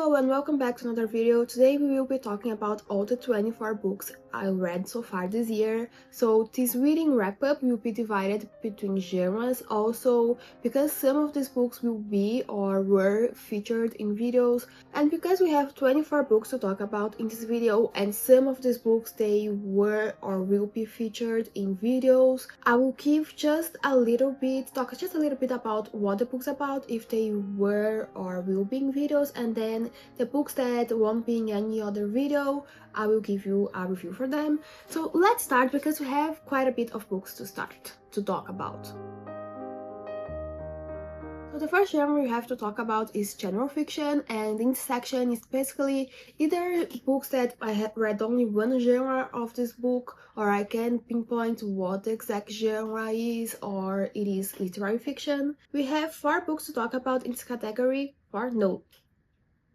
Hello and welcome back to another video. Today we will be talking about all the 24 books I read so far this year. So this reading wrap-up will be divided between genres also because some of these books will be or were featured in videos, and because we have 24 books to talk about in this video and some of these books they were or will be featured in videos, I will give talk just a little bit about what the book's about if they were or will be in videos, and then the books that won't be in any other video, I will give you a review for them. So let's start because we have quite a bit of books to talk about. So the first genre we have to talk about is general fiction, and in this section is basically either books that I have read only one genre of this book, or I can pinpoint what the exact genre is, or it is literary fiction. We have 4 books to talk about in this category.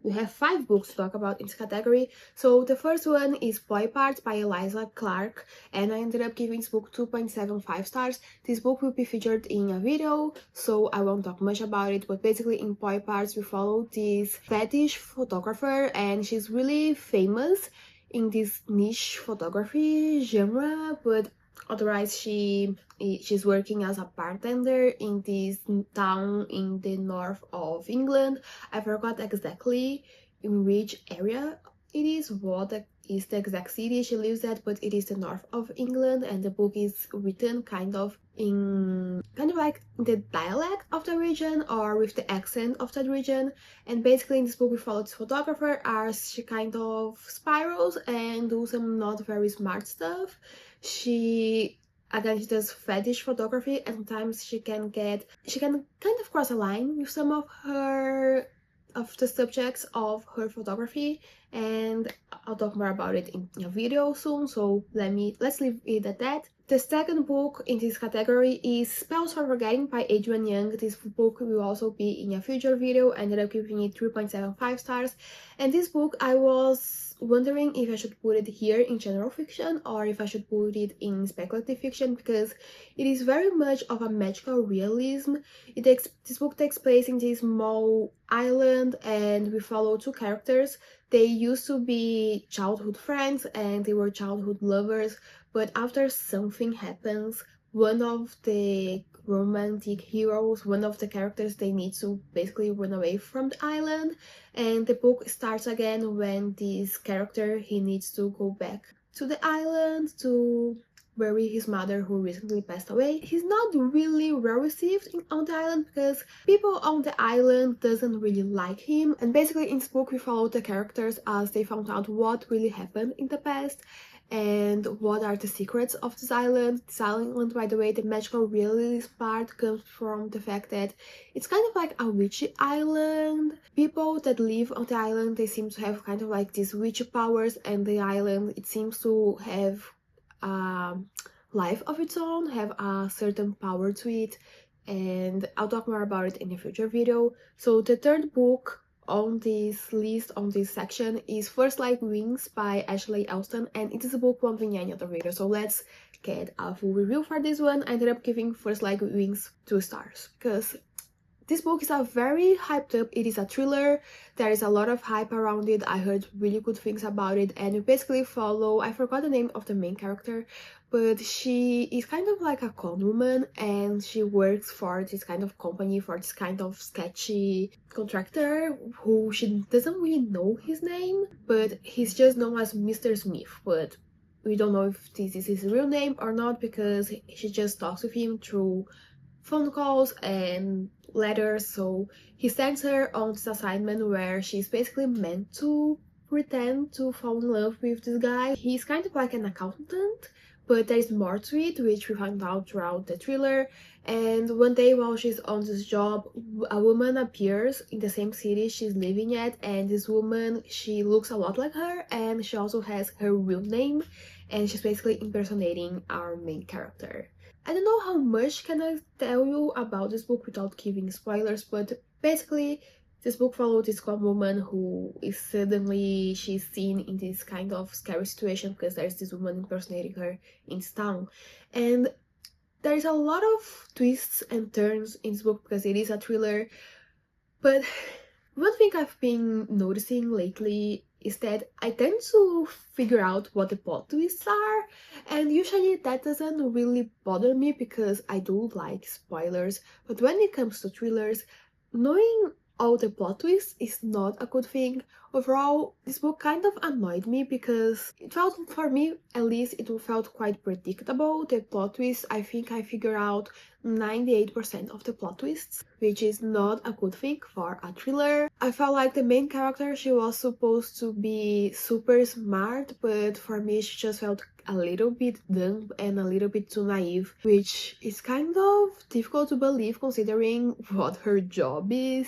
We have 5 books to talk about in this category. So the first one is Boy Parts by Eliza Clark, and I ended up giving this book 2.75 stars. This book will be featured in a video, so I won't talk much about it, but basically in Boy Parts we follow this fetish photographer, and she's really famous in this niche photography genre, but otherwise she's working as a bartender in this town in the north of England. I forgot exactly in which area it is, what is the exact city she lives at, but it is the north of England, and the book is written kind of like the dialect of the region or with the accent of that region. And basically in this book we follow this photographer as she kind of spirals and do some not very smart stuff. She does fetish photography, and sometimes she can kind of cross a line with some of the subjects of her photography, and I'll talk more about it in a video soon, so let's leave it at that. The second book in this category is Spells for Forgetting by Adrian Young. This book will also be in a future video. I ended up giving it 3.75 stars, and this book I was wondering if I should put it here in general fiction or if I should put it in speculative fiction, because it is very much of a magical realism. This book takes place in this small island, and we follow 2 characters. They used to be childhood friends and they were childhood lovers, but after something happens, one of the romantic heroes, one of the characters, they need to basically run away from the island, and the book starts again when this character, he needs to go back to the island to bury his mother who recently passed away. He's not really well received on the island because people on the island doesn't really like him, and basically in this book we follow the characters as they found out what really happened in the past and what are the secrets of this island. This island, by the way, the magical realism part comes from the fact that it's kind of like a witchy island. People that live on the island, they seem to have kind of like these witchy powers, and the island, it seems to have life of its own, have a certain power to it, and I'll talk more about it in a future video. So the third book on this list, on this section, is First Like Wings by Ashley Elston, and it is a book won't be in any other video, so let's get a full review for this one. I ended up giving First Like Wings 2 stars because this book is a very hyped up. It is a thriller. There is a lot of hype around it. I heard really good things about it, and we basically follow, I forgot the name of the main character, but she is kind of like a con woman, and she works for this kind of company, for this kind of sketchy contractor who she doesn't really know his name, but he's just known as Mr. Smith, but we don't know if this is his real name or not because she just talks with him through phone calls and letters. So he sends her on this assignment where she's basically meant to pretend to fall in love with this guy. He's kind of like an accountant, but there's more to it, which we find out throughout the thriller. And one day while she's on this job, a woman appears in the same city she's living at, and this woman, she looks a lot like her, and she also has her real name, and she's basically impersonating our main character. I don't know how much can I tell you about this book without giving spoilers, but basically this book follows this con woman who is suddenly she's seen in this kind of scary situation because there's this woman impersonating her in this town. And there's a lot of twists and turns in this book because it is a thriller, but One thing I've been noticing lately is that I tend to figure out what the plot twists are, and usually that doesn't really bother me because I do like spoilers, but when it comes to thrillers, knowing all the plot twists is not a good thing. Overall, this book kind of annoyed me because it felt, for me at least, it felt quite predictable. The plot twist, I think I figured out 98% of the plot twists, which is not a good thing for a thriller. I felt like the main character, she was supposed to be super smart, but for me she just felt a little bit dumb and a little bit too naive, which is kind of difficult to believe considering what her job is.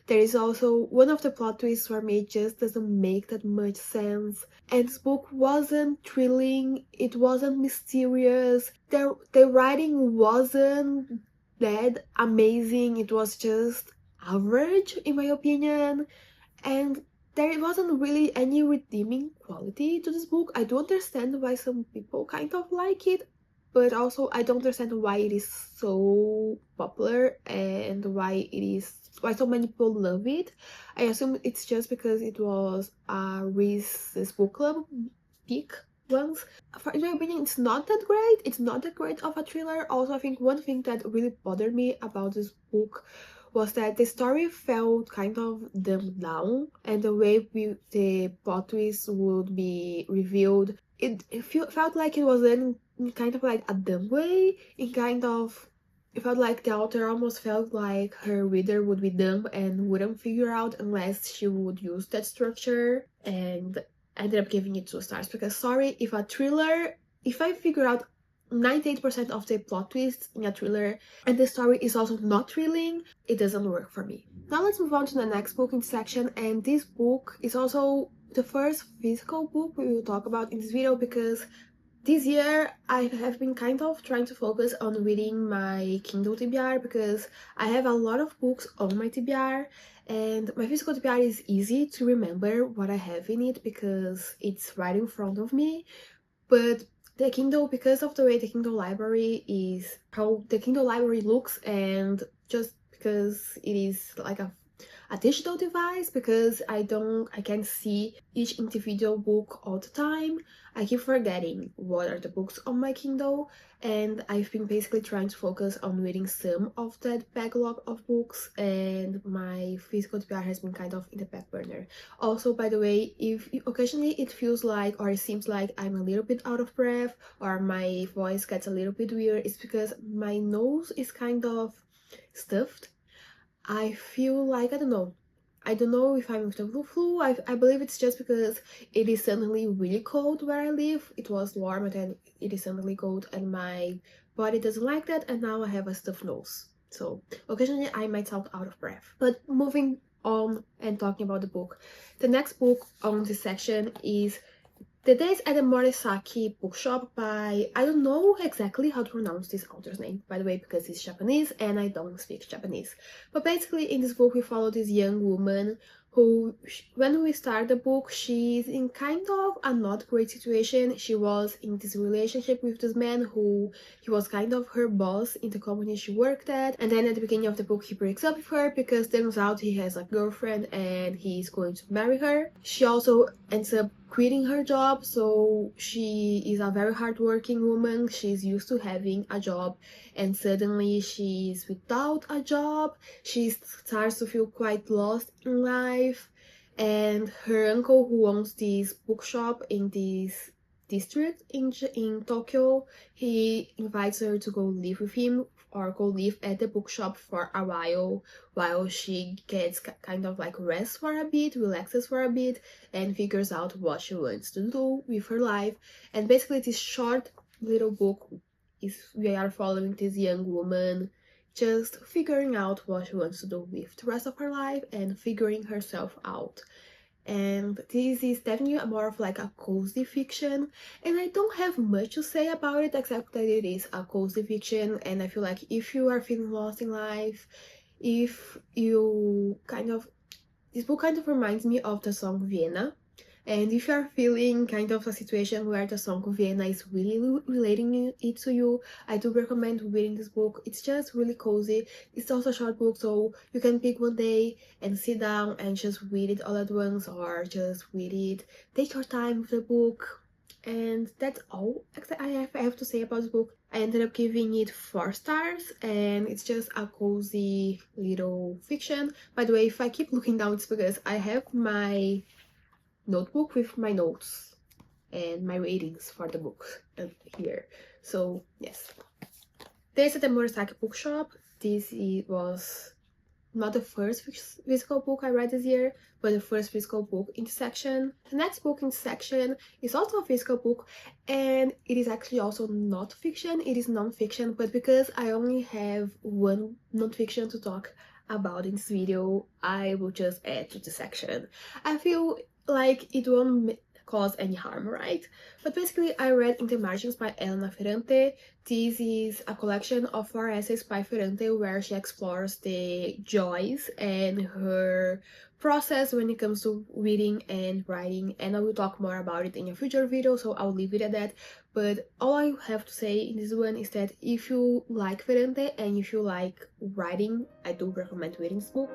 There is also one of the plot twists for me just doesn't make that much sense. And this book wasn't thrilling, it wasn't mysterious, the writing wasn't that amazing, it was just average in my opinion, and there wasn't really any redeeming quality to this book. I do understand why some people kind of like it, but also I don't understand why it is so popular and why so many people love it. I assume it's just because it was a Reese's book club pick once. In my opinion, it's not that great. It's not that great of a thriller. Also, I think one thing that really bothered me about this book was that the story felt kind of dumbed down, and the way the plot twist would be revealed, felt like it was in kind of like a dumb way. It felt like the author almost felt like her reader would be dumb and wouldn't figure out unless she would use that structure, and ended up giving it 2 stars because, sorry, if I figure out 98% of the plot twists in a thriller and the story is also not thrilling, it doesn't work for me. Now let's move on to the next book in section, and this book is also the first physical book we will talk about in this video because this year I have been kind of trying to focus on reading my Kindle TBR because I have a lot of books on my TBR, and my physical TBR is easy to remember what I have in it because it's right in front of me. But the Kindle, because of the way the Kindle library is, how the Kindle library looks, and just because it is like a digital device, because I can't see each individual book all the time, I keep forgetting what are the books on my Kindle, and I've been basically trying to focus on reading some of that backlog of books, and my physical TBR has been kind of in the back burner. Also, by the way, if occasionally it feels like or it seems like I'm a little bit out of breath or my voice gets a little bit weird, it's because my nose is kind of stuffed. I feel like, I don't know if I'm with the flu. I believe it's just because it is suddenly really cold where I live. It was warm and then it is suddenly cold and my body doesn't like that, and now I have a stuffed nose. So occasionally I might sound out of breath. But moving on and talking about the book. The next book on this section is The Days at the Morisaki Bookshop by, I don't know exactly how to pronounce this author's name, by the way, because it's Japanese and I don't speak Japanese. But basically in this book we follow this young woman who, when we start the book, she's in kind of a not great situation. She was in this relationship with this man who, he was kind of her boss in the company she worked at, and then at the beginning of the book he breaks up with her because turns out he has a girlfriend and he's going to marry her. She also ends up quitting her job, so she is a very hardworking woman. She's used to having a job, and suddenly she's without a job. She starts to feel quite lost in life, and her uncle, who owns this bookshop in this district in Tokyo, he invites her to go live with him or go live at the bookshop for a while she gets kind of like rest for a bit, relaxes for a bit, and figures out what she wants to do with her life. And basically this short little book is, we are following this young woman just figuring out what she wants to do with the rest of her life and figuring herself out. And this is definitely more of like a cozy fiction, and I don't have much to say about it except that it is a cozy fiction, and I feel like if you are feeling lost in life, if you kind of, this book kind of reminds me of the song Vienna, And if you're feeling kind of a situation where the Song of Vienna is really relating it to you, I do recommend reading this book. It's just really cozy. It's also a short book, so you can pick one day and sit down and just read it all at once, or just read it. Take your time with the book. And that's all I have to say about this book. I ended up giving it 4 stars, and it's just a cozy little fiction. By the way, if I keep looking down, it's because I have my notebook with my notes and my ratings for the book here. So yes, this is the Murasaki bookshop. This was not the first physical book I read this year, but the first physical book in the section. The next book in the section is also a physical book, and it is actually also not fiction, it is non-fiction, but because I only have one non-fiction to talk about in this video, I will just add to the section. I feel like it won't cause any harm, right? But basically, I read In the Margins by Elena Ferrante. This is a collection of 4 essays by Ferrante where she explores the joys and her process when it comes to reading and writing, and I will talk more about it in a future video, so I'll leave it at that. But all I have to say in this one is that if you like Ferrante and if you like writing, I do recommend reading this book.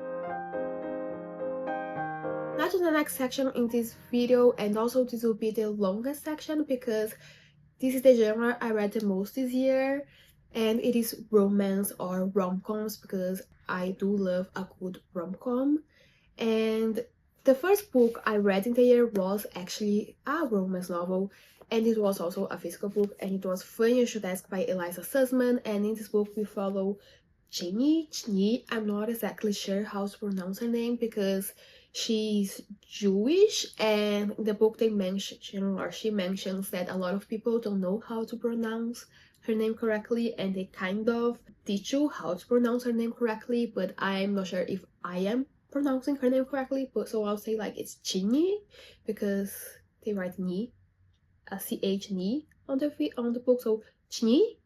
Now to the next section in this video, and also this will be the longest section because this is the genre I read the most this year, and it is romance or rom-coms because I do love a good rom-com. And the first book I read in the year was actually a romance novel, and it was also a physical book, and it was Funny You Should Ask by Eliza Sussman. And in this book we follow Chini. I'm not exactly sure how to pronounce her name because she's Jewish, and in the book they mention, or she mentions, that a lot of people don't know how to pronounce her name correctly, and they kind of teach you how to pronounce her name correctly, but I'm not sure if I am pronouncing her name correctly, but so I'll say like it's Chini because they write ni, a ch ni on the book, so Chini.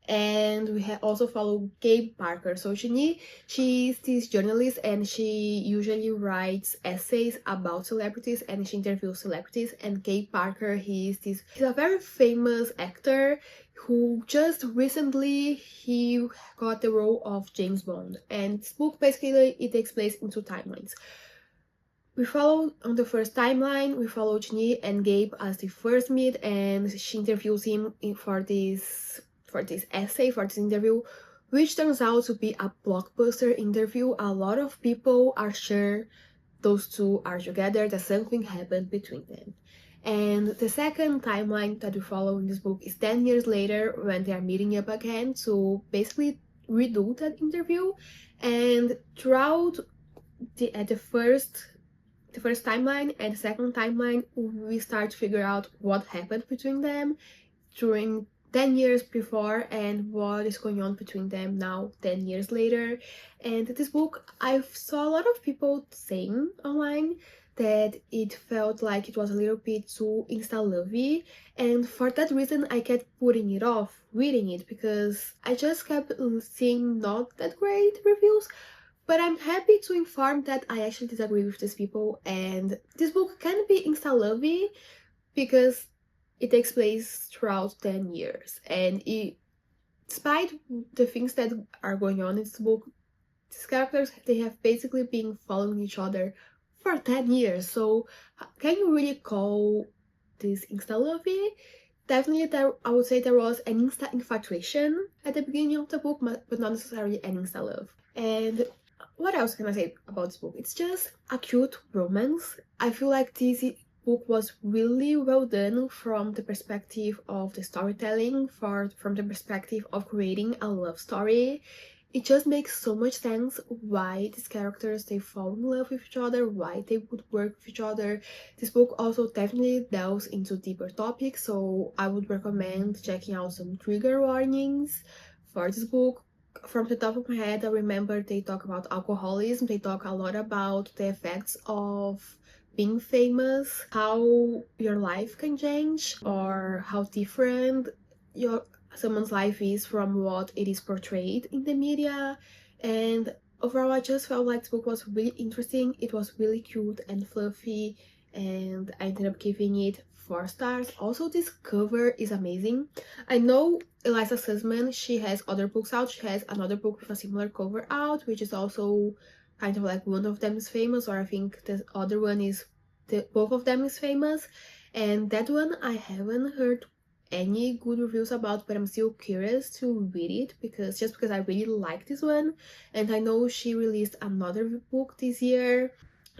And we have also followed Gabe Parker. So she's this journalist, and she usually writes essays about celebrities and she interviews celebrities. And Gabe Parker, he's a very famous actor who just recently he got the role of James Bond. And this book basically it takes place in 2 timelines. We follow on the first timeline, we follow Chini and Gabe as they first meet, and she interviews him for this essay, for this interview, which turns out to be a blockbuster interview. A lot of people are sure those two are together, that something happened between them. And the second timeline that we follow in this book is 10 years later when they are meeting up again to basically redo that interview. And throughout the first timeline and the second timeline, we start to figure out what happened between them during 10 years before and what is going on between them now 10 years later. And this book, I saw a lot of people saying online that it felt like it was a little bit too insta-lovey, and for that reason I kept putting it off reading it because I just kept seeing not that great reviews. But I'm happy to inform that I actually disagree with these people, and this book can be insta-lovey because it takes place throughout 10 years, and despite the things that are going on in this book, these characters, they have basically been following each other for 10 years, so can you really call this insta-lovey? Definitely, I would say there was an insta-infatuation at the beginning of the book, but not necessarily an insta-love. And what else can I say about this book? It's just a cute romance. I feel like this book was really well done from the perspective of the storytelling, from the perspective of creating a love story. It just makes so much sense why these characters, they fall in love with each other, why they would work with each other. This book also definitely delves into deeper topics, so I would recommend checking out some trigger warnings for this book. From the top of my head, I remember they talk about alcoholism, they talk a lot about the effects of being famous, how your life can change, or how different someone's life is from what it is portrayed in the media. And overall, I just felt like the book was really interesting. It was really cute and fluffy, and I ended up giving it 4 stars. Also, this cover is amazing. I know Eliza Sussman, she has other books out. She has another book with a similar cover out, which is also kind of like one of them is famous, or I think the other one is both of them is famous. And that one I haven't heard any good reviews about, but I'm still curious to read it because I really like this one, and I know she released another book this year,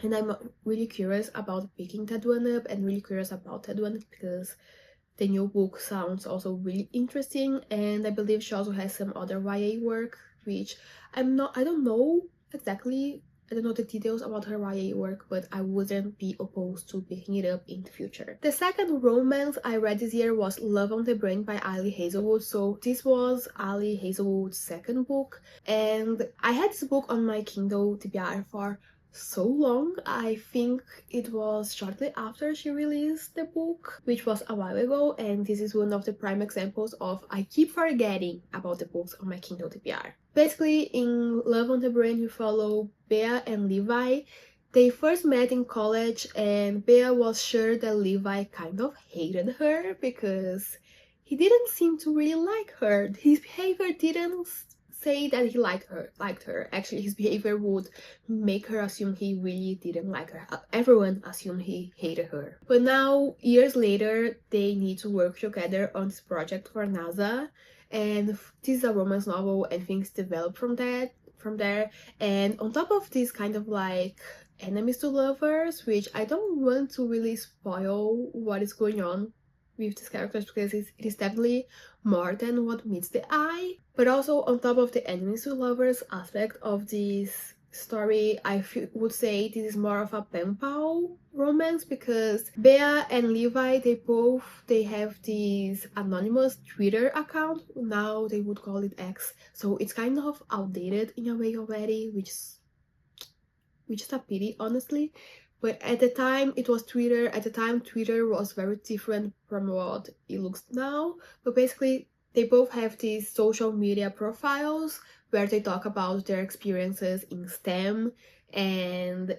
and I'm really curious about picking that one up and really curious about that one because the new book sounds also really interesting. And I believe she also has some other YA work, which I don't know exactly, I don't know the details about her YA work, but I wouldn't be opposed to picking it up in the future. The second romance I read this year was Love on the Brain by Ali Hazelwood. So this was Ali Hazelwood's second book, and I had this book on my Kindle TBR for so long. I think it was shortly after she released the book, which was a while ago, and this is one of the prime examples of I keep forgetting about the books on my Kindle TBR. Basically, in Love on the Brain, we follow Bea and Levi. They first met in college, and Bea was sure that Levi kind of hated her because he didn't seem to really like her. His behavior didn't say that he liked her. Actually, his behavior would make her assume he really didn't like her. Everyone assumed he hated her. But now, years later, they need to work together on this project for NASA, and this is a romance novel, and things develop from there. And on top of this kind of like enemies to lovers, which I don't want to really spoil what is going on with these characters because it is definitely more than what meets the eye. But also on top of the enemies to lovers aspect of this story, I would say this is more of a pen pal romance because Bea and Levi, they have this anonymous Twitter account. Now they would call it X, so it's kind of outdated in a way already, which is a pity, honestly. But at the time it was Twitter. At the time Twitter was very different from what it looks now. But basically they both have these social media profiles where they talk about their experiences in STEM, and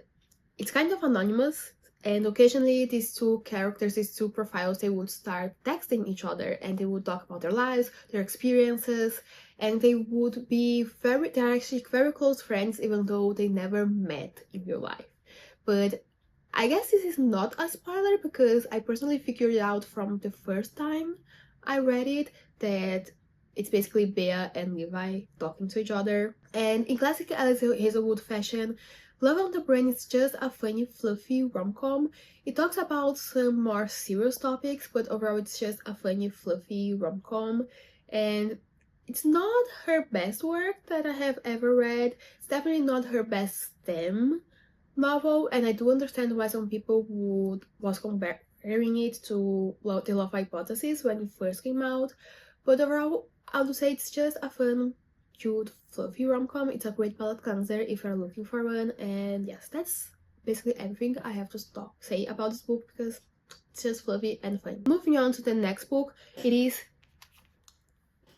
it's kind of anonymous. And occasionally these two profiles, they would start texting each other and they would talk about their lives, their experiences, and they're actually very close friends even though they never met in real life. But I guess this is not a spoiler because I personally figured it out from the first time I read it that it's basically Bea and Levi talking to each other. And in classic Alice Hazelwood fashion, Love on the Brain is just a funny, fluffy rom-com. It talks about some more serious topics, but overall it's just a funny, fluffy rom-com. And it's not her best work that I have ever read. It's definitely not her best STEM novel, and I do understand why some people was comparing it to The Love Hypothesis when it first came out. But overall, I would say it's just a fun, cute, fluffy rom-com. It's a great palate cleanser if you're looking for one. And yes, that's basically everything I have to say about this book because it's just fluffy and fun. Moving on to the next book, it is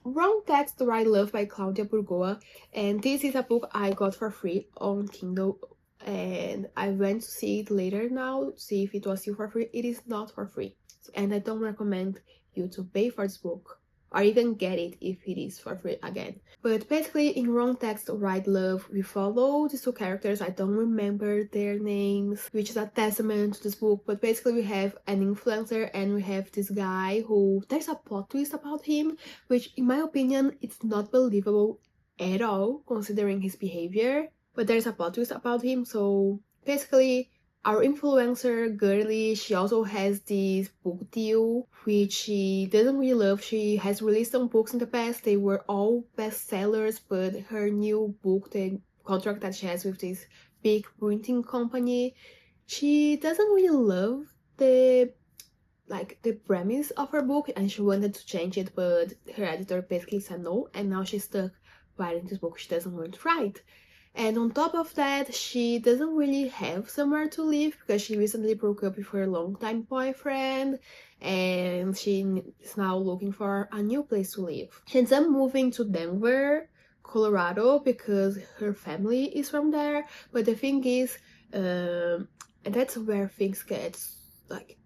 Wrong Text to Write Love by Claudia Burgoa, and this is a book I got for free on Kindle, and I went to see it later now to see if it was still for free. It is not for free, and I don't recommend you to pay for this book or even get it if it is for free again. But basically in Wrong Text to Write Love, we follow these two characters. I don't remember their names, which is a testament to this book, but basically we have an influencer and we have this guy who there's a plot twist about him, which in my opinion it's not believable at all considering his behavior, but there's a plot twist about him. So basically our influencer, Girly, she also has this book deal, which she doesn't really love. She has released some books in the past. They were all bestsellers, but her new book, the contract that she has with this big printing company, she doesn't really love the premise of her book, and she wanted to change it, but her editor basically said no, and now she's stuck writing this book she doesn't want to write. And on top of that, she doesn't really have somewhere to live because she recently broke up with her longtime boyfriend and she is now looking for a new place to live. She ends up moving to Denver, Colorado because her family is from there. But the thing is, And that's where things get like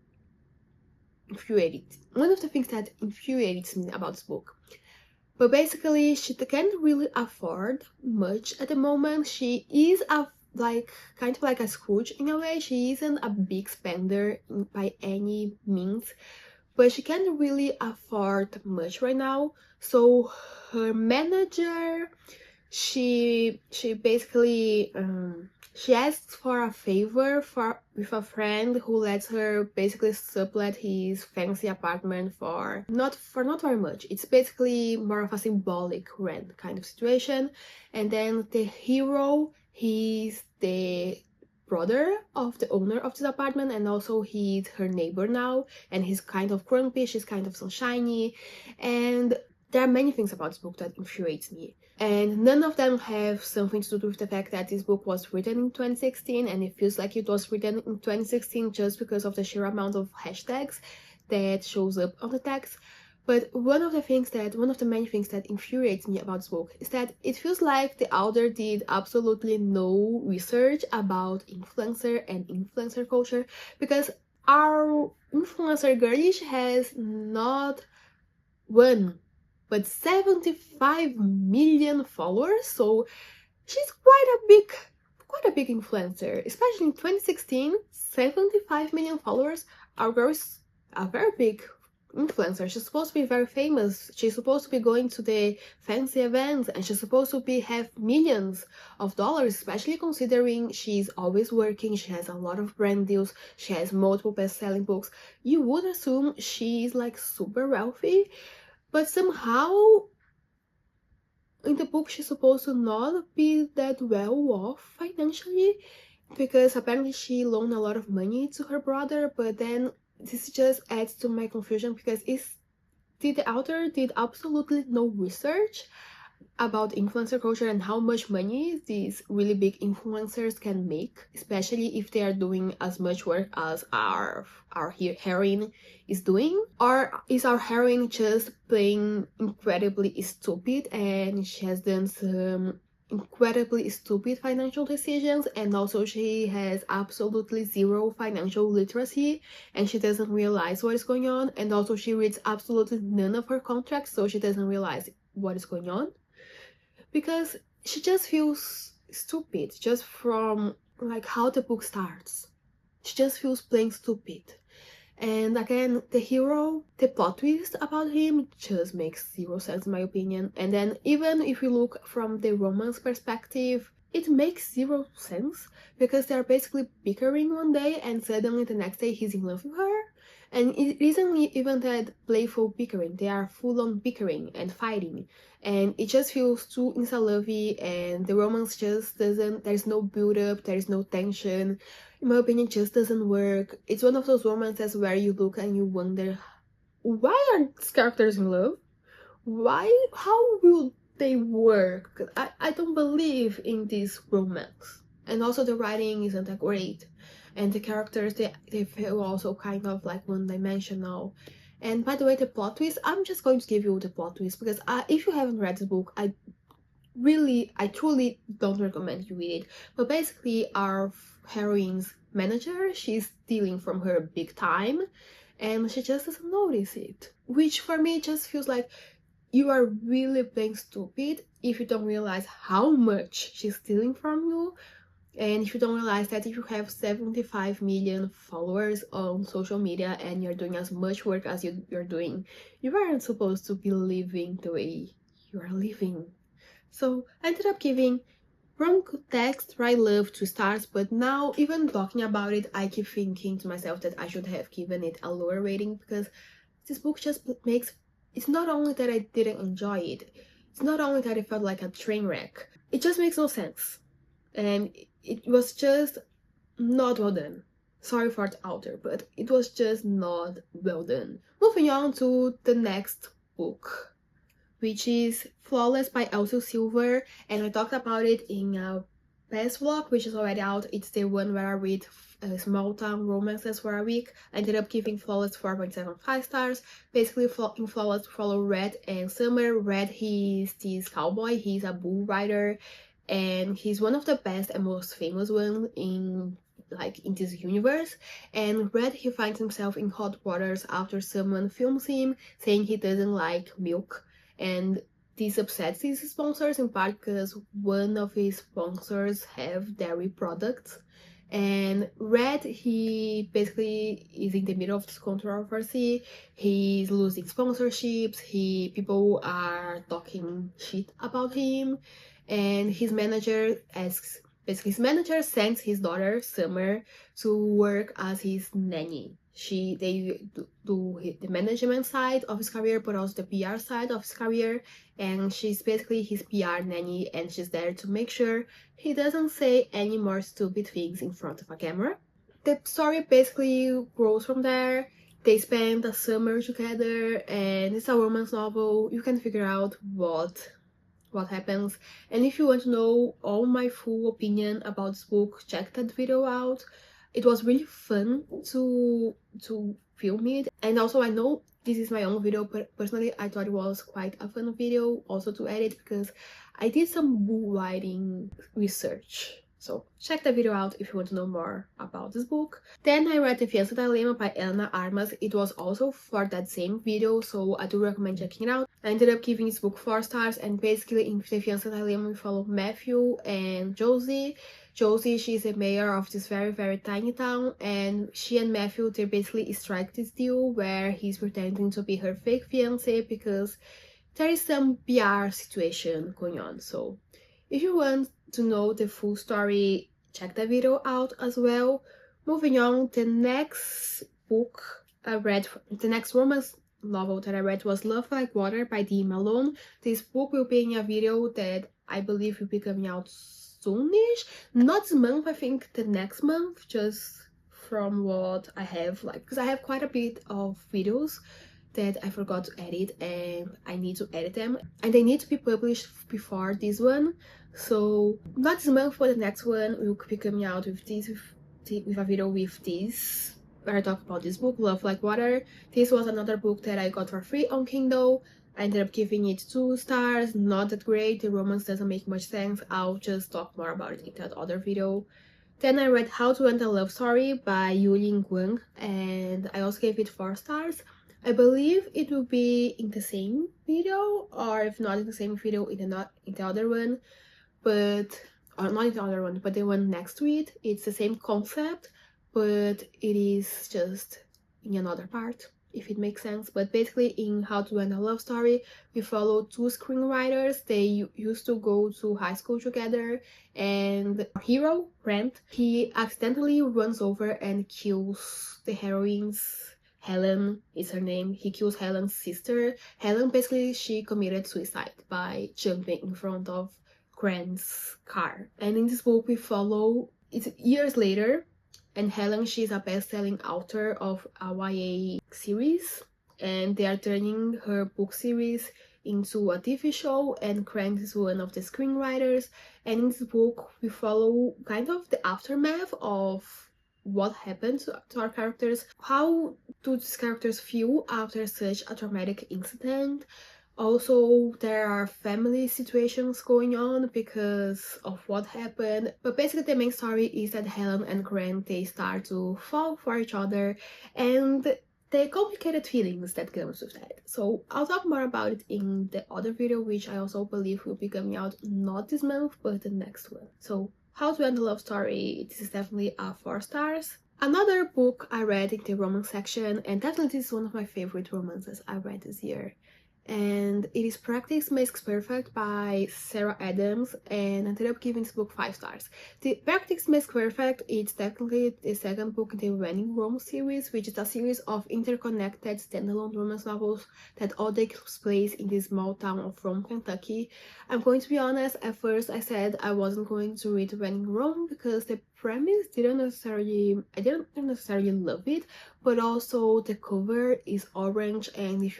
infuriated. One of the things that infuriates me about this book. But basically, she can't really afford much at the moment. She is kind of like a Scrooge in a way. She isn't a big spender by any means, but she can't really afford much right now. So her manager, she basically she asks for a favor with a friend who lets her basically sublet his fancy apartment for not very much. It's basically more of a symbolic rent kind of situation. And then the hero, he's the brother of the owner of this apartment, and also he's her neighbor now, and he's kind of grumpy, she's kind of sunshiny, and there are many things about this book that infuriates me, and none of them have something to do with the fact that this book was written in 2016, and it feels like it was written in 2016 just because of the sheer amount of hashtags that shows up on the text. But one of the main things that infuriates me about this book is that it feels like the author did absolutely no research about influencer and influencer culture, because our influencer girlish has not one but 75 million followers, so she's quite a big influencer, especially in 2016. 75 million followers. Our girl is a very big influencer. She's supposed to be very famous. She's supposed to be going to the fancy events, and she's supposed to have millions of dollars, especially considering she's always working. She has a lot of brand deals. She has multiple best-selling books. You would assume she's like super wealthy, but somehow in the book she's supposed to not be that well off financially, because apparently she loaned a lot of money to her brother. But then this just adds to my confusion, because the author did absolutely no research about influencer culture and how much money these really big influencers can make, especially if they are doing as much work as our heroine is doing. Or is our heroine just playing incredibly stupid, and she has done some incredibly stupid financial decisions, and also she has absolutely zero financial literacy and she doesn't realize what is going on, and also she reads absolutely none of her contracts, so she doesn't realize what is going on, because she just feels stupid just from like how the book starts. She just feels plain stupid. And again, the hero, the plot twist about him just makes zero sense in my opinion. And then even if you look from the romance perspective, it makes zero sense, because they're basically bickering one day and suddenly the next day he's in love with her. And it isn't even that playful bickering, they are full-on bickering and fighting. And it just feels too insta-lovey, and the romance just doesn't, there's no build-up, there's no tension. In my opinion, it just doesn't work. It's one of those romances where you look and you wonder, why are these characters in love? How will they work? 'Cause I don't believe in this romance. And also the writing isn't that great. And the characters, they feel also kind of like one-dimensional. And by the way, the plot twist, I'm just going to give you the plot twist, because if you haven't read the book, I truly don't recommend you read it. But basically, our heroine's manager, she's stealing from her big time, and she just doesn't notice it. Which for me just feels like you are really playing stupid if you don't realize how much she's stealing from you. And if you don't realize that if you have 75 million followers on social media and you're doing as much work as you're doing, you aren't supposed to be living the way you are living. So I ended up giving wrong text, right love, 2 stars, but now even talking about it, I keep thinking to myself that I should have given it a lower rating, because this book just makes, it's not only that I didn't enjoy it, it's not only that it felt like a train wreck, it just makes no sense. And it was just not well done. Sorry for the author, but it was just not well done. Moving on to the next book, which is Flawless by Elsie Silver, and I talked about it in a past vlog, which is already out. It's the one where I read small town romances for a week. I ended up giving Flawless 4.75 stars. Basically, in Flawless, follow Red and Summer. Red, he's this cowboy, he's a bull rider, and he's one of the best and most famous ones in like in this universe. And Red, he finds himself in hot waters after someone films him saying he doesn't like milk, and this upsets his sponsors in part because one of his sponsors have dairy products. And Red, he basically is in the middle of this controversy. He's losing sponsorships. People are talking shit about him, and his manager asks. Basically, his manager sends his daughter Summer to work as his nanny. They do the management side of his career, but also the PR side of his career, and she's basically his PR nanny, and she's there to make sure he doesn't say any more stupid things in front of a camera. The story basically grows from there. They spend a summer together, and it's a romance novel. You can figure out what happens. And if you want to know all my full opinion about this book, check that video out. It was really fun to film it, and also I know this is my own video, but personally I thought it was quite a fun video also to edit because I did some book writing research. So check that video out if you want to know more about this book. Then I read The Fiança Dilemma by Elena Armas. It was also for that same video, so I do recommend checking it out. I ended up giving this book 4 stars, and basically in The Fiança Dilemma we follow Matthew and Josie. Josie, she's the mayor of this very tiny town, and she and Matthew, they basically strike this deal where he's pretending to be her fake fiancé because there is some PR situation going on. So if you want to know the full story, check that video out as well. Moving on, the next book I read, the next romance novel that I read was Love Like Water by Dee Malone. This book will be in a video that I believe will be coming out soonish. Not this month, I think the next month, just from what I have, like, because I have quite a bit of videos that I forgot to edit and I need to edit them, and they need to be published before this one. So not this month, but the next one will be coming out with a video with this, where I talk about this book, Love Like Water. This was another book that I got for free on Kindle. I ended up giving it 2 stars, not that great, the romance doesn't make much sense. I'll just talk more about it in that other video. Then I read How to End a Love Story by Yulin Guang, and I also gave it 4 stars. I believe it will be in the same video, or if not in the same video, in the other one, but or not in the other one, but the one next to it. It's the same concept, but it is just in another part, if it makes sense. But basically in How to End a Love Story, we follow 2 screenwriters. They used to go to high school together, and our hero, Brent, he accidentally runs over and kills the heroine's, Helen is her name. He kills Helen's sister. Helen, basically, she committed suicide by jumping in front of Grant's car. And in this book we follow, it's years later, and Helen, she's a best-selling author of a YA series, and they are turning her book series into a TV show, and Grant is one of the screenwriters. And in this book we follow kind of the aftermath of what happened to our characters. How do these characters feel after such a traumatic incident? Also, there are family situations going on because of what happened. But basically the main story is that Helen and Grant, they start to fall for each other, and the complicated feelings that comes with that. So I'll talk more about it in the other video, which I also believe will be coming out not this month, but the next one. So How to End a Love Story, this is definitely a 4 stars. Another book I read in the romance section, and definitely this is one of my favorite romances I read this year, and it is Practice Makes Perfect by Sarah Adams, and I ended up giving this book 5 stars. The Practice Makes Perfect, it's technically the second book in the Running Rome series, which is a series of interconnected standalone romance novels that all take place in the small town of Rome, Kentucky. I'm going to be honest, at first I said I wasn't going to read Running Rome because the premise I didn't necessarily love it, but also the cover is orange, and if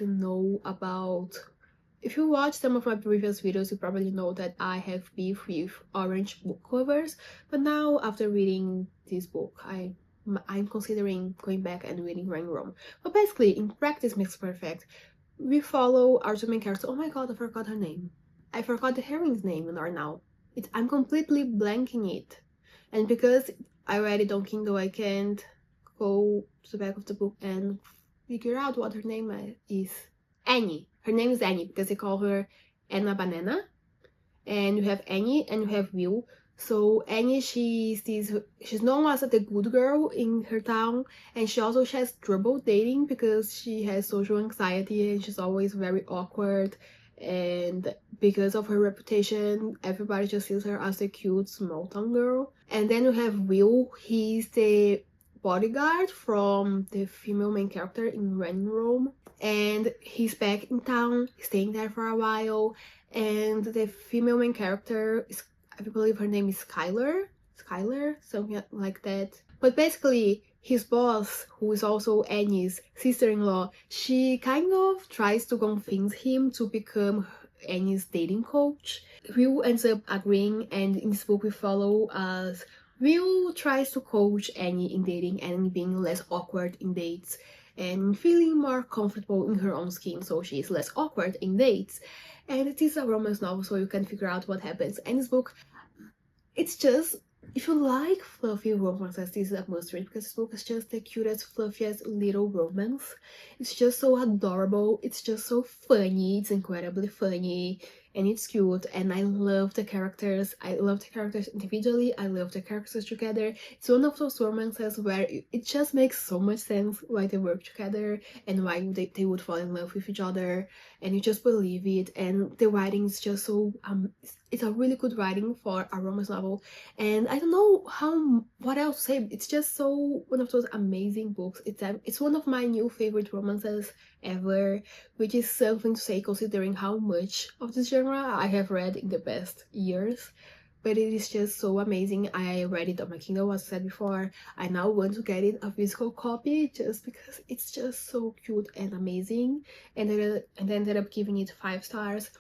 you watch some of my previous videos, you probably know that I have beef with orange book covers. But now, after reading this book, I'm considering going back and reading Running Rome. But basically, in Practice Makes Perfect, we follow our 2 main characters. Oh my god, I forgot her name. I forgot the heroine's name right now. I'm completely blanking it. And because I read it on Kindle, I can't go to the back of the book and figure out what her name is. Annie. Her name is Annie because they call her Anna Banana. And you have Annie and you have Will. So Annie, she's known as the good girl in her town, and she has trouble dating because she has social anxiety and she's always very awkward. And because of her reputation, everybody just sees her as the cute small town girl. And then you have Will. He's the bodyguard from the female main character in Ren Rome, and he's back in town, staying there for a while. And the female main character is, I believe her name is Skylar, something like that. But basically, his boss, who is also Annie's sister-in-law, she kind of tries to convince him to become Annie's dating coach. Will ends up agreeing, and in this book we follow as Will tries to coach Annie in dating and being less awkward in dates and feeling more comfortable in her own skin, so she is less awkward in dates. And it is a romance novel, so you can figure out what happens. And this book, it's just, if you like fluffy romances, this is a must read because this book is just the cutest, fluffiest little romance. It's just so adorable, it's just so funny, it's incredibly funny, and it's cute, and I love the characters. I love the characters individually, I love the characters together. It's one of those romances where it just makes so much sense why they work together and why they would fall in love with each other, and you just believe it. And the writing is just so it's a really good writing for a romance novel, and I don't know what else to say. It's just so one of those amazing books. It's one of my new favorite romances ever, which is something to say considering how much of this genre I have read in the past years. But it is just so amazing. I read it on my Kindle, as I said before. I now want to get it a physical copy just because it's just so cute and amazing, and I ended up giving it 5 stars.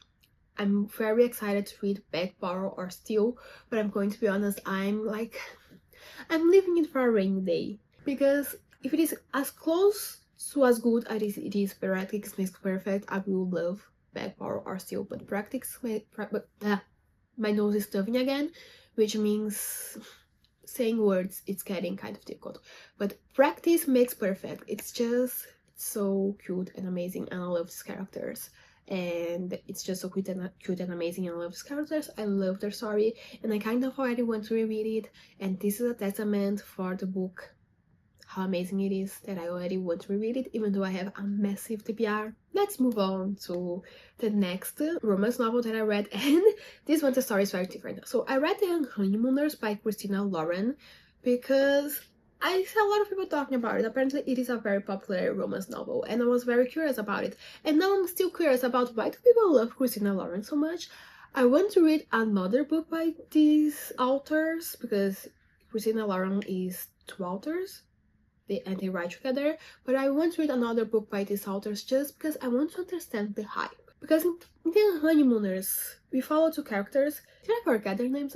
I'm very excited to read Back, Borrow, or Steal, but I'm going to be honest, I'm leaving it for a rainy day, because if it is as close to as good as it is Practice Makes Perfect, I will love Back, Borrow, or Steal, but my nose is stuffing again, which means saying words, it's getting kind of difficult. But Practice Makes Perfect, it's just so cute and amazing, and I love these characters. And it's just so cute and amazing, and I love these characters. I love their story, and I kind of already want to reread it. And this is a testament for the book, how amazing it is, that I already want to reread it, even though I have a massive TBR. Let's move on to the next romance novel that I read, and this one's story is very different. So I read The Honeymooners by Christina Lauren because I saw a lot of people talking about it. Apparently it is a very popular romance novel, and I was very curious about it. And now I'm still curious about why do people love Christina Lauren so much. I want to read another book by these authors because Christina Lauren is 2 authors and they write together, but I want to read another book by these authors just because I want to understand the hype. Because in The Honeymooners, we follow 2 characters. Did I forget their names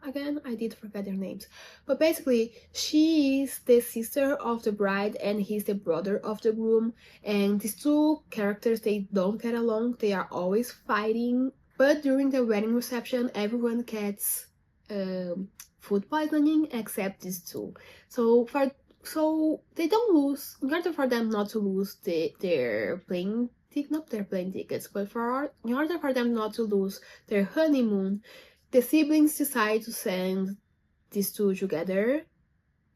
again? I did forget their names. But basically, she is the sister of the bride and he's the brother of the groom. And these 2 characters, they don't get along. They are always fighting. But during the wedding reception, everyone gets food poisoning except these 2. So they don't lose, in order for them not to lose their plane tickets, but in order for them not to lose their honeymoon, the siblings decide to send these 2 together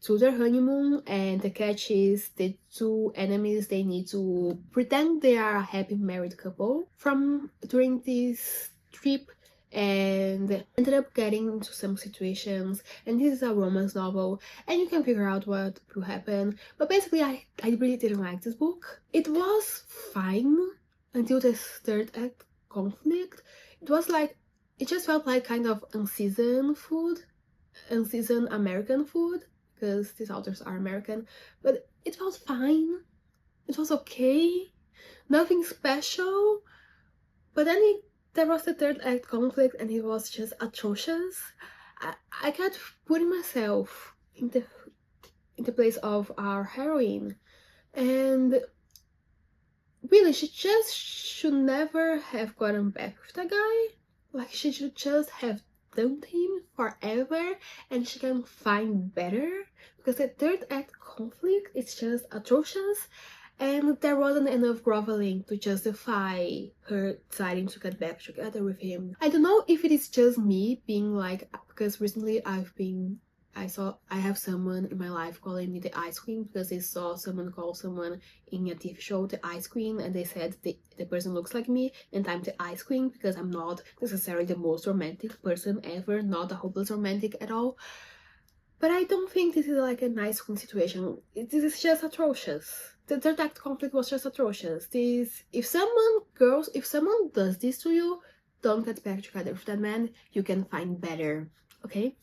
to their honeymoon, and the catch is the 2 enemies, they need to pretend they are a happy married couple during this trip, and ended up getting into some situations. And this is a romance novel, and you can figure out what will happen. But basically, I really didn't like this book. It was fine until this 3rd act conflict. It just felt like kind of unseasoned American food, because these authors are American, but it felt fine. It was okay, nothing special. But then there was the 3rd act conflict, and it was just atrocious. I kept putting myself in the place of our heroine, and really, she just should never have gotten back with the guy. Like, she should just have abandoned him forever and she can find better, because the third act conflict is just atrocious and there wasn't enough groveling to justify her deciding to get back together with him. I don't know if it is just me being like, because recently I have someone in my life calling me the Ice Queen because they saw someone call someone in a TV show the Ice Queen and they said the person looks like me and I'm the Ice Queen because I'm not necessarily the most romantic person ever, not a hopeless romantic at all. But I don't think this is like a nice queen situation. This is just atrocious. The third act conflict was just atrocious. If someone does this to you, don't get back together with that man. You can find better, okay?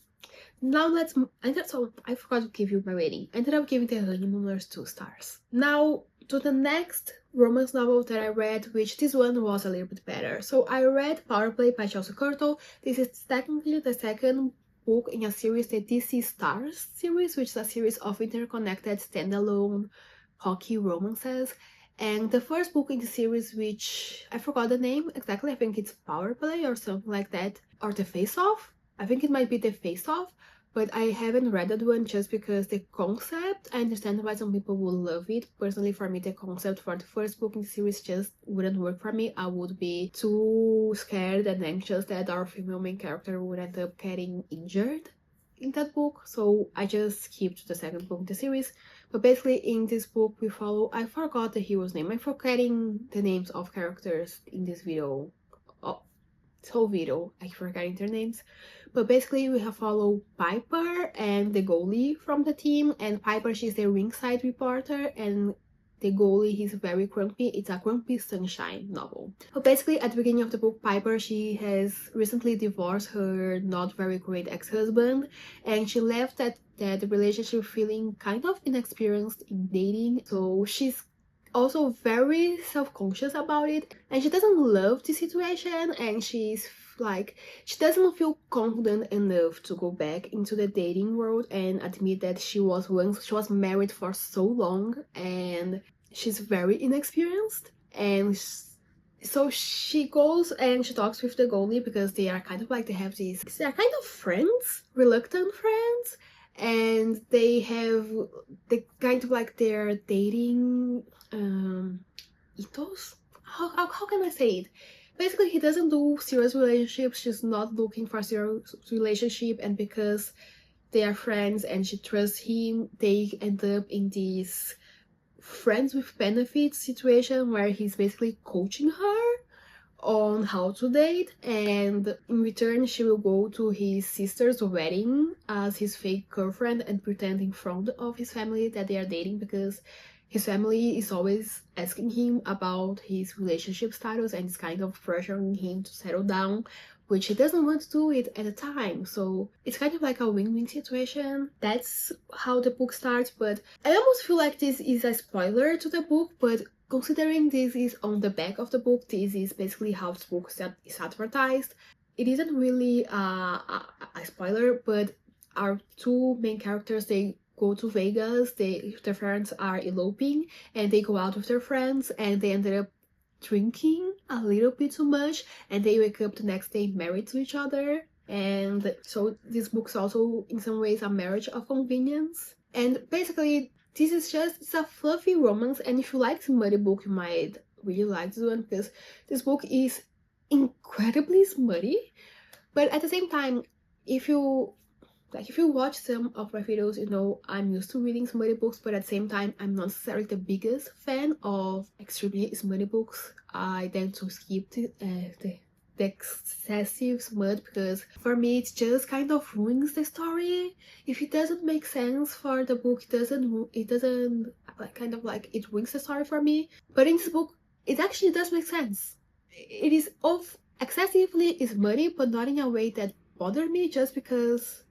Now so I forgot to give you my rating. I ended up giving The Honeymooners 2 stars. Now to the next romance novel that I read, which this one was a little bit better. So I read Power Play by Chelsea Curtle. This is technically the second book in a series, the DC Stars series, which is a series of interconnected standalone hockey romances. And the first book in the series, which I forgot the name exactly, I think it's Power Play or something like that, or The Face Off. I think it might be The Face Off, but I haven't read that one just because the concept, I understand why some people will love it. Personally, for me, the concept for the first book in the series just wouldn't work for me. I would be too scared and anxious that our female main character would end up getting injured in that book, so I just skipped the second book in the series. But basically in this book we follow, I forgot the hero's name, I'm forgetting the names of characters in this video, this whole video, I keep forgetting their names. But basically we have followed Piper and the goalie from the team, and Piper, she's the ringside reporter, and the goalie, he's very grumpy. It's a Grumpy Sunshine novel. But basically at the beginning of the book, Piper, she has recently divorced her not very great ex-husband, and she left that relationship feeling kind of inexperienced in dating. So she's also very self-conscious about it, and she doesn't love the situation, and she's like, she doesn't feel confident enough to go back into the dating world and admit that she was married for so long and she's very inexperienced. And so she goes and she talks with the goalie because they are kind of like, they're kind of friends, reluctant friends, and they kind of like their dating ethos. How can I say it? Basically, he doesn't do serious relationships. She's not looking for a serious relationship, and because they are friends and she trusts him, they end up in this friends with benefits situation where he's basically coaching her on how to date, and in return she will go to his sister's wedding as his fake girlfriend and pretend in front of his family that they are dating, because his family is always asking him about his relationship status and is kind of pressuring him to settle down, which he doesn't want to do it at the time. So it's kind of like a win-win situation. That's how the book starts, but I almost feel like this is a spoiler to the book, but considering this is on the back of the book, this is basically how the book is advertised. It isn't really a spoiler, but our two main characters, they go to Vegas, their parents are eloping, and they go out with their friends, and they ended up drinking a little bit too much, and they wake up the next day married to each other. And so this book's also in some ways a marriage of convenience. And basically this is it's a fluffy romance, and if you like smutty book, you might really like this one, because this book is incredibly smutty. But at the same time, if you watch some of my videos, you know I'm used to reading smutty books, but at the same time I'm not necessarily the biggest fan of extremely smutty books. I tend to skip the excessive smut, because for me it just kind of ruins the story. If it doesn't make sense for the book, it doesn't kind of like, it ruins the story for me. But in this book it actually does make sense. It is excessively smutty, but not in a way that bothered me, just because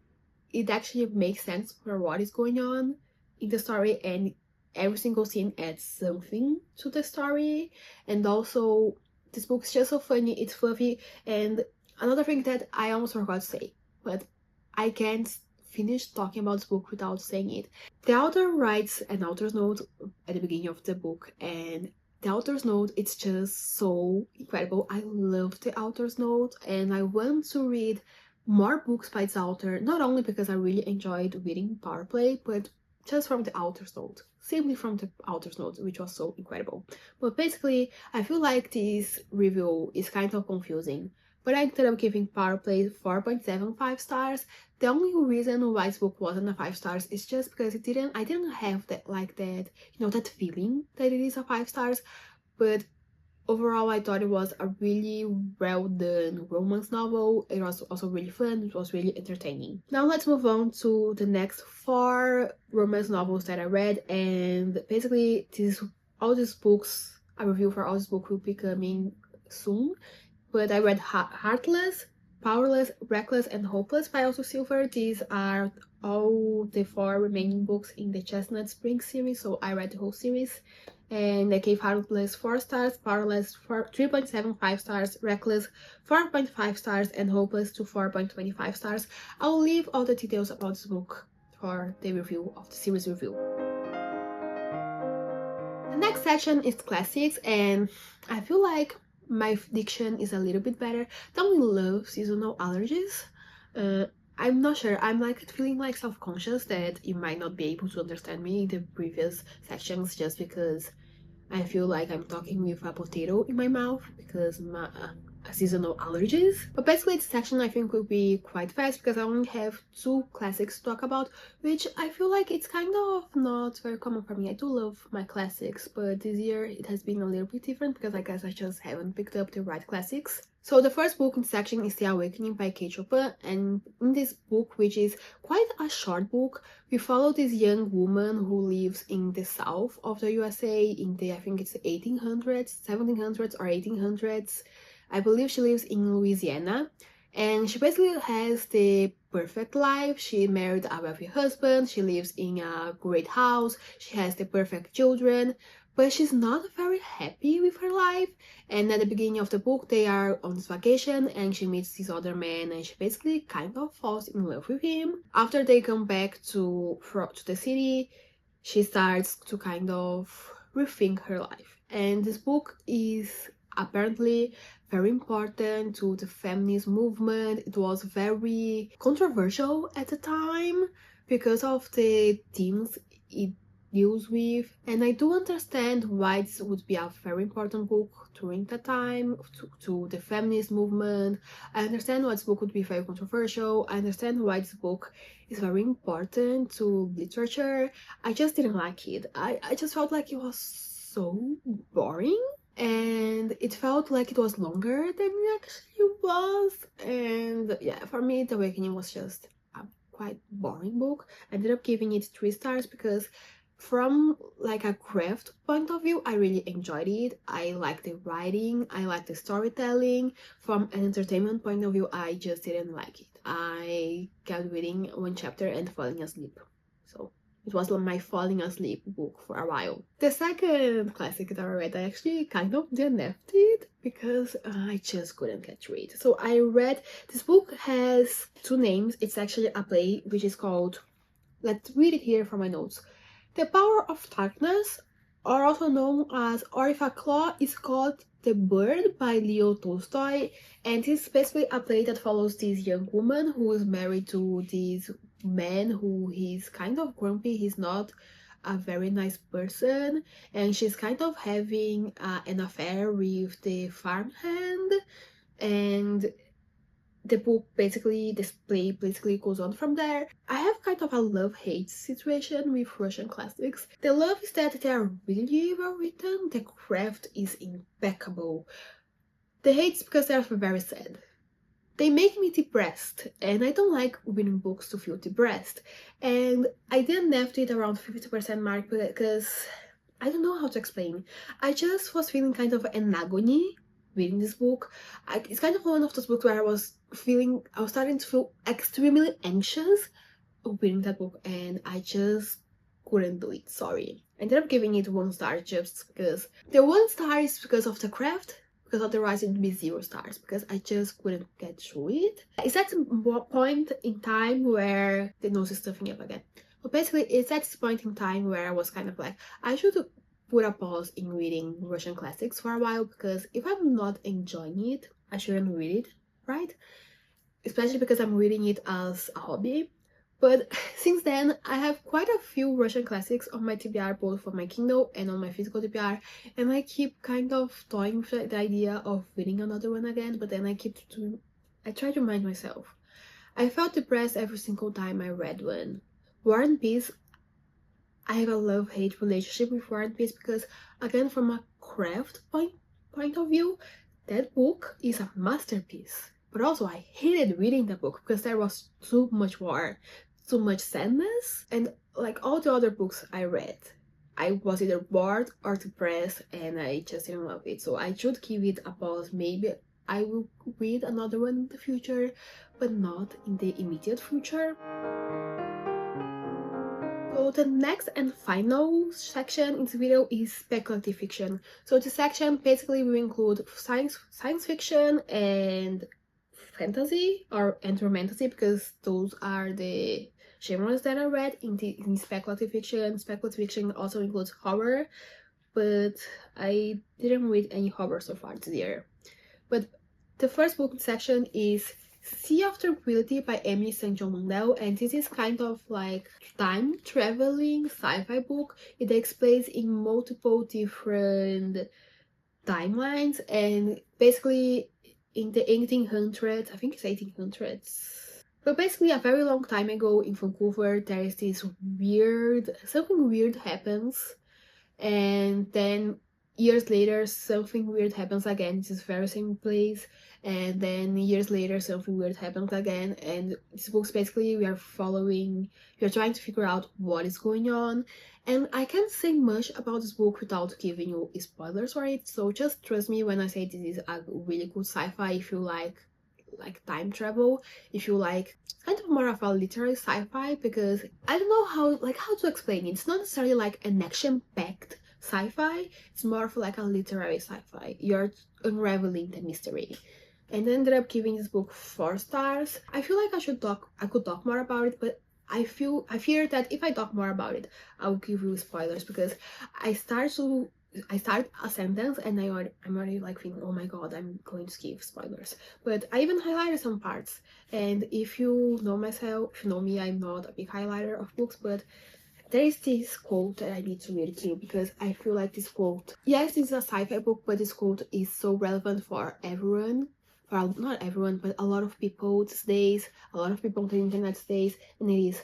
it actually makes sense for what is going on in the story, and every single scene adds something to the story. And also this book's just so funny, it's fluffy. And another thing that I almost forgot to say, but I can't finish talking about this book without saying it. The author writes an author's note at the beginning of the book, and the author's note, it's just so incredible. I love the author's note, and I want to read more books by this author, not only because I really enjoyed reading Power Play, but just from the author's note, simply from the author's note, which was so incredible. But basically, I feel like this review is kind of confusing, but I ended up giving Power Play 4.75 stars. The only reason why this book wasn't a 5 stars is just because I didn't have that, like that, that feeling that it is a 5 stars, but overall, I thought it was a really well done romance novel. It was also really fun, it was really entertaining. Now let's move on to the next 4 romance novels that I read, and basically all these books, a review for all these books will be coming soon. But I read Heartless, Powerless, Reckless, and Hopeless by Otto Silver. These are all the 4 remaining books in the Chestnut Spring series, so I read the whole series. And I gave Heartless 4 stars, Powerless 3.75 stars, Reckless 4.5 stars, and Hopeless to 4.25 stars. I'll leave all the details about this book for the review of the series review. The next section is classics, and I feel like my diction is a little bit better. Don't love seasonal allergies. I'm not sure. I'm like feeling like self-conscious that you might not be able to understand me in the previous sections just because I feel like I'm talking with a potato in my mouth because my seasonal allergies. But basically this section I think will be quite fast because I only have 2 classics to talk about, which I feel like it's kind of not very common for me. I do love my classics, but this year it has been a little bit different because I guess I just haven't picked up the right classics. So the first book in this section is The Awakening by Kate Chopin, and in this book, which is quite a short book, we follow this young woman who lives in the south of the USA in the, I think it's 1800s, 1700s or 1800s. I believe she lives in Louisiana, and she basically has the perfect life. She married a wealthy husband, she lives in a great house, she has the perfect children, but she's not very happy with her life. And at the beginning of the book, they are on this vacation and she meets this other man and she basically kind of falls in love with him. After they come back to the city, she starts to kind of rethink her life. And this book is apparently very important to the feminist movement. It was very controversial at the time because of the themes it deals with, and I do understand why this would be a very important book during that time to the feminist movement. I understand why this book would be very controversial. I understand why this book is very important to literature. I just didn't like it. I just felt like it was so boring, and it felt like it was longer than it actually was. And yeah, for me The Awakening was just a quite boring book. I ended up giving it 3 stars because from like a craft point of view, I really enjoyed it. I like the writing, I like the storytelling. From an entertainment point of view, I just didn't like it. I kept reading one chapter and falling asleep. So it was my falling asleep book for a while. The second classic that I read, I actually kind of DNF'd it because I just couldn't get through it. So I read, this book has 2 names. It's actually a play which is called, let's read it here from my notes. The Power of Darkness, or also known as Or If a Claw, is called The Bird by Leo Tolstoy, and it's basically a play that follows this young woman who is married to this man who he's kind of grumpy, he's not a very nice person, and she's kind of having an affair with the farmhand, and the book basically, this play basically goes on from there. I have kind of a love-hate situation with Russian classics. The love is that they are really well written, the craft is impeccable. The hate is because they are very sad. They make me depressed, and I don't like reading books to feel depressed. And I didn't have it around 50% mark because I don't know how to explain. I just was feeling kind of an agony reading this book. It's kind of one of those books where I was starting to feel extremely anxious reading that book, and I just couldn't do it. Sorry. I ended up giving it 1 star just because the 1 star is because of the craft, because otherwise it would be 0 stars because I just couldn't get through it. It's at a point in time where the nose is stuffing up again. But basically, it's at this point in time where I was kind of like, I should put a pause in reading Russian classics for a while because if I'm not enjoying it, I shouldn't read it, right? especially because I'm reading it as a hobby. But since then, I have quite a few Russian classics on my TBR, both on my Kindle and on my physical TBR, and I keep kind of toying with the idea of reading another one again, but then I try to remind myself. I felt depressed every single time I read one. War and Peace, I have a love-hate relationship with War and Peace because, again, from a craft point of view, that book is a masterpiece. But also, I hated reading the book because there was too much war, too much sadness, and like all the other books I read, I was either bored or depressed, and I just didn't love it. So I should give it a pause. Maybe I will read another one in the future, but not in the immediate future. So the next and final section in this video is speculative fiction. So this section basically will include science fiction and fantasy and romantasy, because those are the genres that I read in speculative fiction. Speculative fiction also includes horror, but I didn't read any horror so far this year. But the first book section is Sea of Tranquility by Emily St. John Mandel, and this is kind of like time traveling sci-fi book. It takes place in multiple different timelines, and basically in the 1800s, I think it's 1800s. But basically a very long time ago in Vancouver, there is this something weird happens, and then years later something weird happens again in this very same place, and then years later something weird happens again. And this book's basically we are trying to figure out what is going on, and I can't say much about this book without giving you spoilers for it, so just trust me when I say this is a really good sci-fi. If you like time travel, if you like kind of more of a literary sci-fi, because I don't know how to explain it. It's not necessarily like an action-packed sci-fi, it's more of like a literary sci-fi. You're unraveling the mystery. And I ended up giving this book 4 stars. I feel like I could talk more about it, but I fear that if I talk more about it, I'll give you spoilers, because I start a sentence and I'm already like thinking, oh my god, I'm going to give spoilers. But I even highlighted some parts, and if you know me, I'm not a big highlighter of books, but there is this quote that I need to read to you, because I feel like this quote, yes, it's a sci-fi book, but this quote is so relevant for everyone. Well, not everyone, but a lot of people these days, a lot of people on the internet these days, and it is: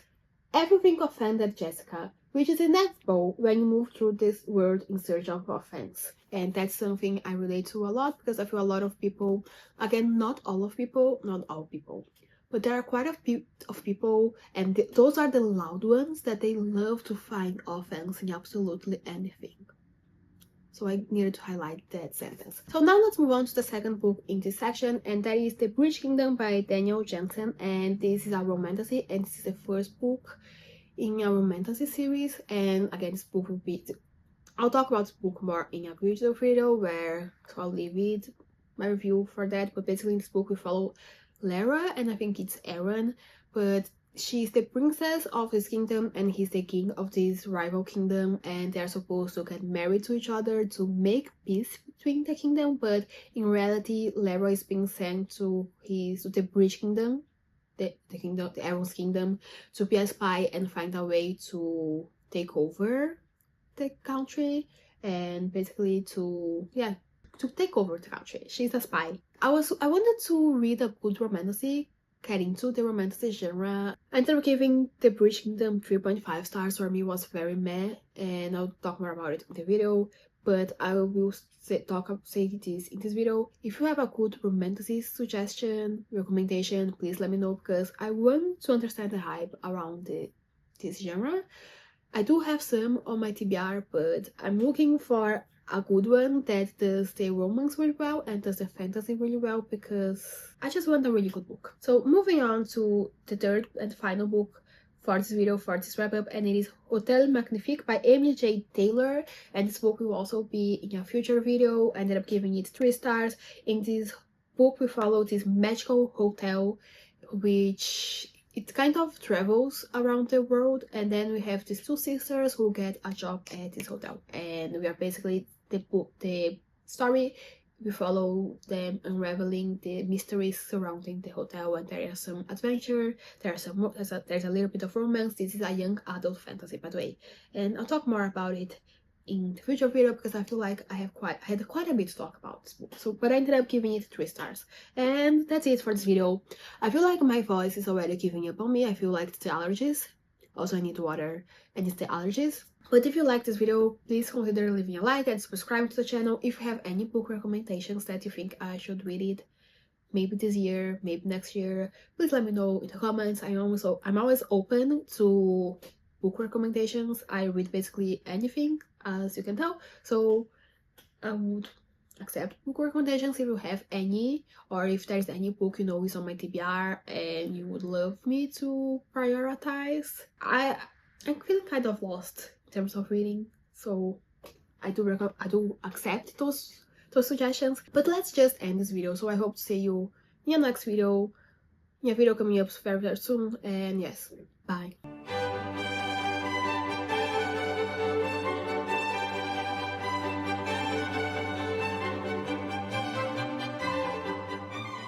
everything offended Jessica, which is inevitable when you move through this world in search of offense. And that's something I relate to a lot, because I feel a lot of people, again, not all people, but there are quite a few of people, and those are the loud ones, that they love to find offense in absolutely anything. So I needed to highlight that sentence. So now let's move on to the second book in this section, and that is The Bridge Kingdom by Daniel Jensen. And this is a romantasy, and this is the first book in a romantasy series. And again, this book will be, I'll talk about this book more in a future video, so I'll leave it my review for that. But basically in this book we follow Lara, and I think it's Aaron, but she's the princess of this kingdom and he's the king of this rival kingdom, and they're supposed to get married to each other to make peace between the kingdom. But in reality, Lara is being sent to the Bridge Kingdom, the Aaron's kingdom, to be a spy and find a way to take over the country, and basically to take over the country. She's a spy. I wanted to read a good romantasy, get into the romantasy genre. I ended up giving The Bridge Kingdom 3.5 stars. For me, it was very meh, and I'll talk more about it in the video. But I will say this in this video. If you have a good romantasy suggestion, recommendation, please let me know, because I want to understand the hype around this genre. I do have some on my TBR, but I'm looking for a good one that does the romance really well and does the fantasy really well, because I just want a really good book. So moving on to the third and final book for this video, for this wrap up, and it is Hotel Magnifique by Amy J. Taylor, and this book will also be in a future video. I ended up giving it 3 stars. In this book we follow this magical hotel, which it kind of travels around the world, and then we have these 2 sisters who get a job at this hotel, and we are basically the story we follow them unraveling the mysteries surrounding the hotel, and there is some adventure, there's a little bit of romance. This is a young adult fantasy, by the way, and I'll talk more about it in the future video because I feel like I had quite a bit to talk about this book. So, but I ended up giving it 3 stars, and that's it for this video. I feel like my voice is already giving up on me. I feel like it's the allergies. Also, I need water, and it's the allergies. But if you like this video, please consider leaving a like and subscribe to the channel. If you have any book recommendations that you think I should read it, maybe this year, maybe next year, please let me know in the comments. I'm always open to book recommendations. I read basically anything, as you can tell, so I would accept book recommendations if you have any, or if there's any book you know is on my TBR and you would love me to prioritize. I'm feeling kind of lost in terms of reading, so I do accept those suggestions. But let's just end this video. So I hope to see you in the next video. Yeah, video coming up very, very soon. And yes, bye.